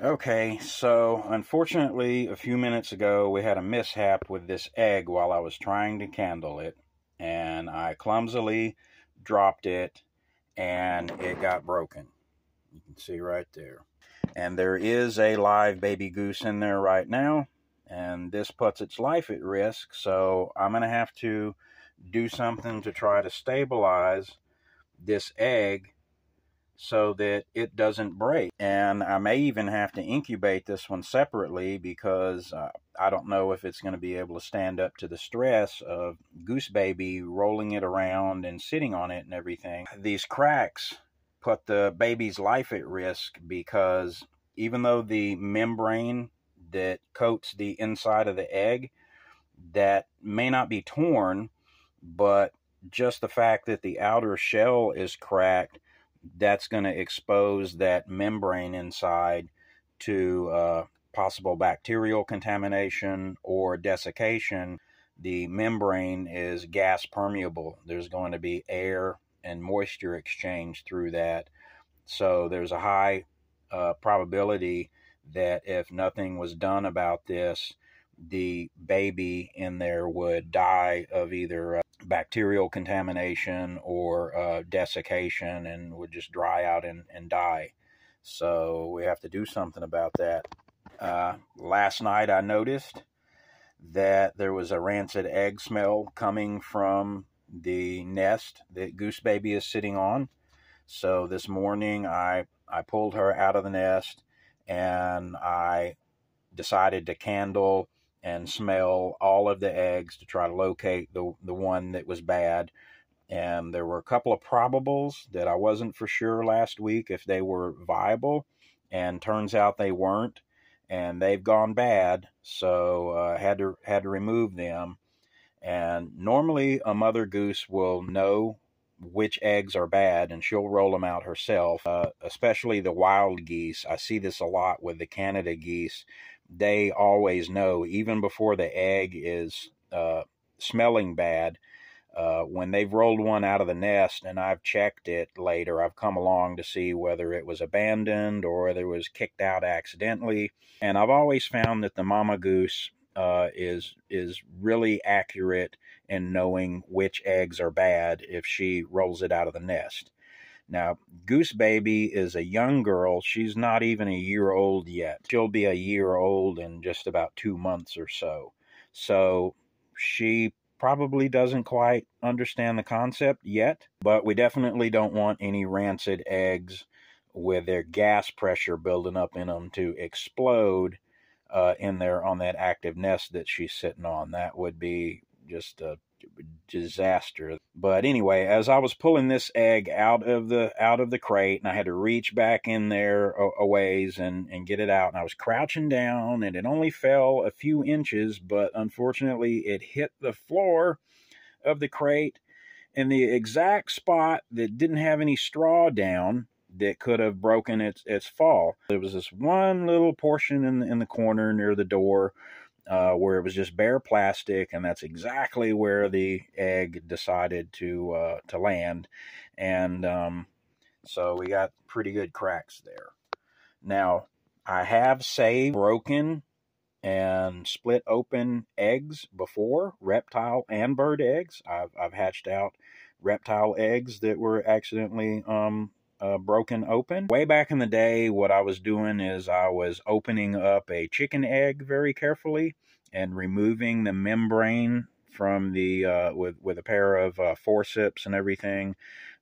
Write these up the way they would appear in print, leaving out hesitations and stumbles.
Okay, so unfortunately, a few minutes ago, we had a mishap with this egg while I was trying to candle it, and I clumsily dropped it, and it got broken. You can see right there. And there is a live baby goose in there right now, and this puts its life at risk, so I'm going to have to do something to try to stabilize this egg so that it doesn't break. And I may even have to incubate this one separately because I don't know if it's going to be able to stand up to the stress of goose baby rolling it around and sitting on it and everything. These cracks put the baby's life at risk because even though the membrane that coats the inside of the egg, that may not be torn, but just the fact that the outer shell is cracked, that's going to expose that membrane inside to possible bacterial contamination or desiccation. The membrane is gas permeable. There's going to be air and moisture exchange through that. So there's a high probability that if nothing was done about this, the baby in there would die of either bacterial contamination or desiccation and would just dry out and die. So we have to do something about that. Last night I noticed that there was a rancid egg smell coming from the nest that goose baby is sitting on. So this morning I pulled her out of the nest and I decided to candle and smell all of the eggs to try to locate the one that was bad. And there were a couple of probables that I wasn't for sure last week if they were viable, and turns out they weren't, and they've gone bad, so had to remove them. And normally a mother goose will know which eggs are bad and she'll roll them out herself, especially the wild geese. I see this a lot with the Canada geese. They always know, even before the egg is smelling bad, when they've rolled one out of the nest and I've checked it later, I've come along to see whether it was abandoned or whether it was kicked out accidentally. And I've always found that the mama goose is really accurate in knowing which eggs are bad if she rolls it out of the nest. Now, goose baby is a young girl. She's not even a year old yet. She'll be a year old in just about 2 months or so. So she probably doesn't quite understand the concept yet, but we definitely don't want any rancid eggs with their gas pressure building up in them to explode in there on that active nest that she's sitting on. That would be just a disaster. But anyway, as I was pulling this egg out of the crate, and I had to reach back in there a ways and get it out, and I was crouching down, and it only fell a few inches, but unfortunately it hit the floor of the crate in the exact spot that didn't have any straw down that could have broken its fall. There was this one little portion in the corner near the door where it was just bare plastic, and that's exactly where the egg decided to land. And so we got pretty good cracks there. Now, I have saved broken and split open eggs before, reptile and bird eggs. I've hatched out reptile eggs that were accidentally broken open. Way back in the day, what I was doing is I was opening up a chicken egg very carefully and removing the membrane from the with a pair of forceps and everything.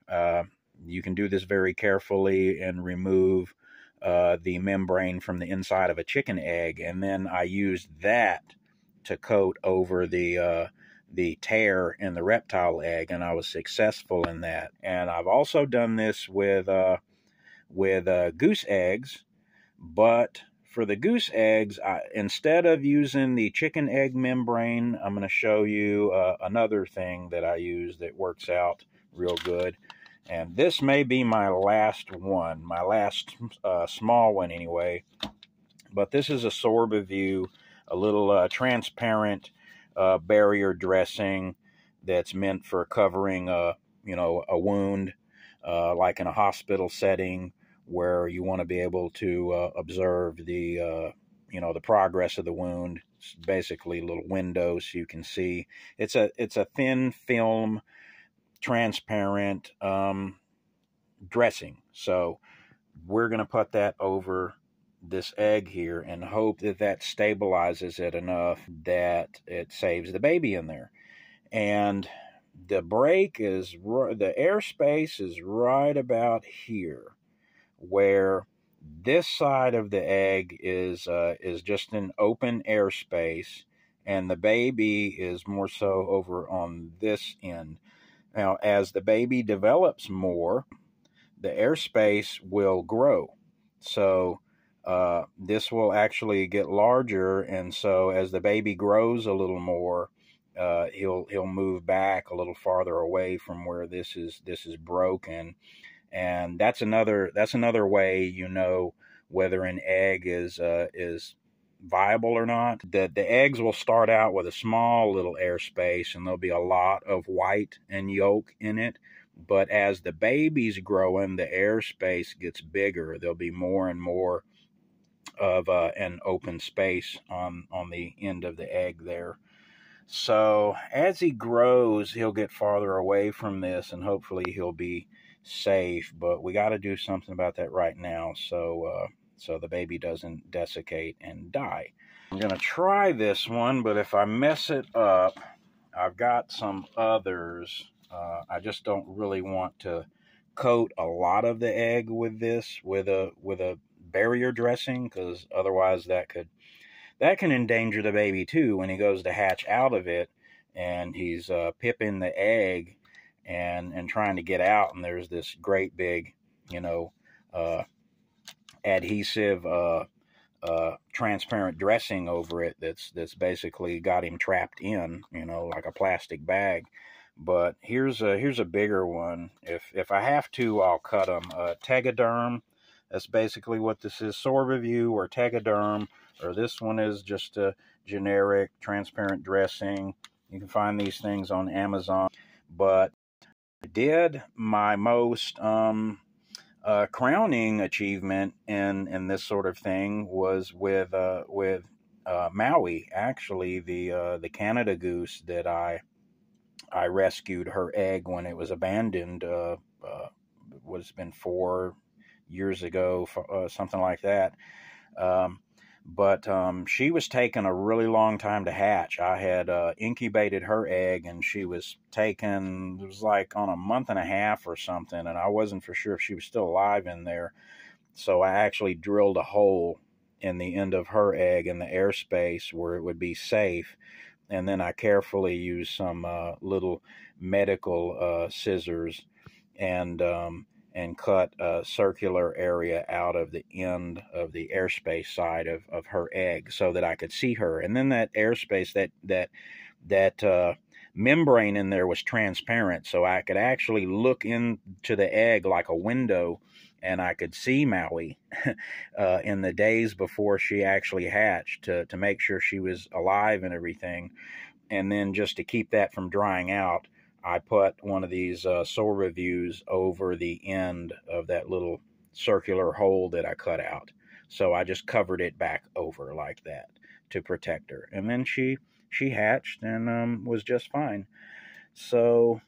You can do this very carefully and remove the membrane from the inside of a chicken egg, and then I used that to coat over the tear in the reptile egg, and I was successful in that. And I've also done this with goose eggs, but for the goose eggs, instead of using the chicken egg membrane, I'm going to show you another thing that I use that works out real good. And this may be my last one, my last small one anyway. But this is a 𝘠𝘪𝑏𝑉iew, a little transparent barrier dressing that's meant for covering a wound, like in a hospital setting where you want to be able to observe the the progress of the wound. It's basically little windows so you can see. It's a thin film, transparent dressing. So we're going to put that over this egg here and hope that that stabilizes it enough that it saves the baby in there. And the break is, the airspace is right about here, where this side of the egg is just an open airspace, and the baby is more so over on this end. Now, as the baby develops more, the airspace will grow. So this will actually get larger, and so as the baby grows a little more, he'll move back a little farther away from where this is broken. And that's another way you know whether an egg is viable or not. The eggs will start out with a small little airspace, and there'll be a lot of white and yolk in it. But as the baby's growing, the airspace gets bigger. There'll be more and more of an open space on the end of the egg there. So as he grows, he'll get farther away from this, and hopefully he'll be safe. But we got to do something about that right now, so the baby doesn't desiccate and die. I'm going to try this one, but if I mess it up, I've got some others. I just don't really want to coat a lot of the egg with this, with a barrier dressing, because otherwise that can endanger the baby too when he goes to hatch out of it, and he's pipping the egg and trying to get out, and there's this great big, adhesive transparent dressing over it that's basically got him trapped in, like a plastic bag. But here's a bigger one. If I have to, I'll cut them. Tegaderm, that's basically what this is. Sorbiview or Tegaderm, or this one is just a generic transparent dressing. You can find these things on Amazon. But I did my most crowning achievement in this sort of thing was with Maui. Actually, the Canada goose that I rescued her egg when it was abandoned. It's been 4 years ago, something like that. But she was taking a really long time to hatch. I had incubated her egg, and she was taken, it was like on a month and a half or something, and I wasn't for sure if she was still alive in there. So I actually drilled a hole in the end of her egg in the airspace where it would be safe. And then I carefully used some little medical scissors and cut a circular area out of the end of the airspace side of her egg so that I could see her. And then that airspace, that membrane in there was transparent, so I could actually look into the egg like a window, and I could see Maui in the days before she actually hatched to make sure she was alive and everything. And then just to keep that from drying out, I put one of these Sorbiviews over the end of that little circular hole that I cut out. So I just covered it back over like that to protect her. And then she hatched and was just fine. So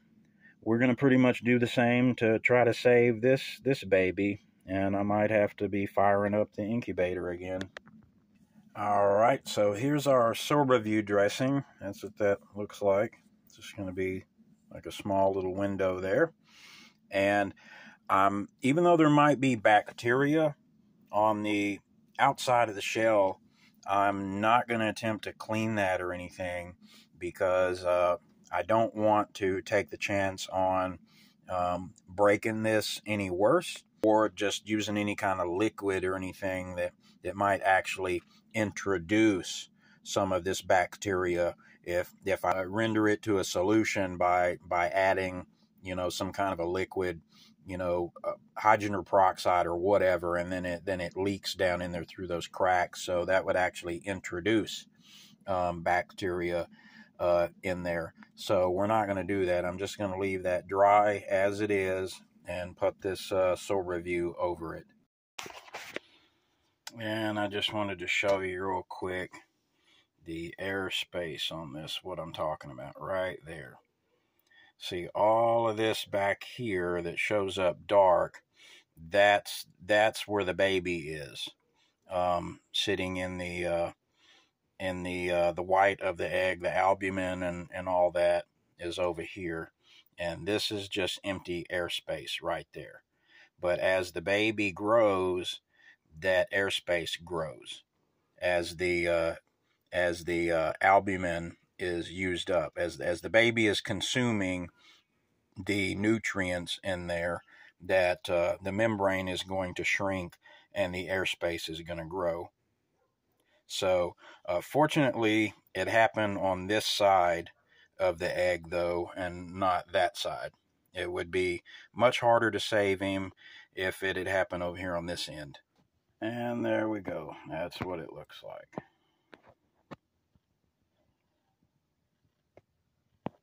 we're going to pretty much do the same to try to save this baby. And I might have to be firing up the incubator again. All right, so here's our Sorbiview dressing. That's what that looks like. It's just going to be like a small little window there. And even though there might be bacteria on the outside of the shell, I'm not going to attempt to clean that or anything, because I don't want to take the chance on breaking this any worse, or just using any kind of liquid or anything that might actually introduce some of this bacteria if I render it to a solution by adding, some kind of a liquid, hydrogen peroxide or whatever, and then it leaks down in there through those cracks. So that would actually introduce bacteria in there. So we're not going to do that. I'm just going to leave that dry as it is and put this Sorbiview over it. And I just wanted to show you real quick the air space on this, what I'm talking about right there. See all of this back here that shows up dark, that's where the baby is, sitting in the white of the egg. The albumin and all that is over here, and this is just empty airspace right there. But as the baby grows, that airspace grows as the albumin is used up, as the baby is consuming the nutrients in there, that the membrane is going to shrink and the airspace is going to grow. So fortunately it happened on this side of the egg though, and not that side. It would be much harder to save him if it had happened over here on this end. And there we go. That's what it looks like.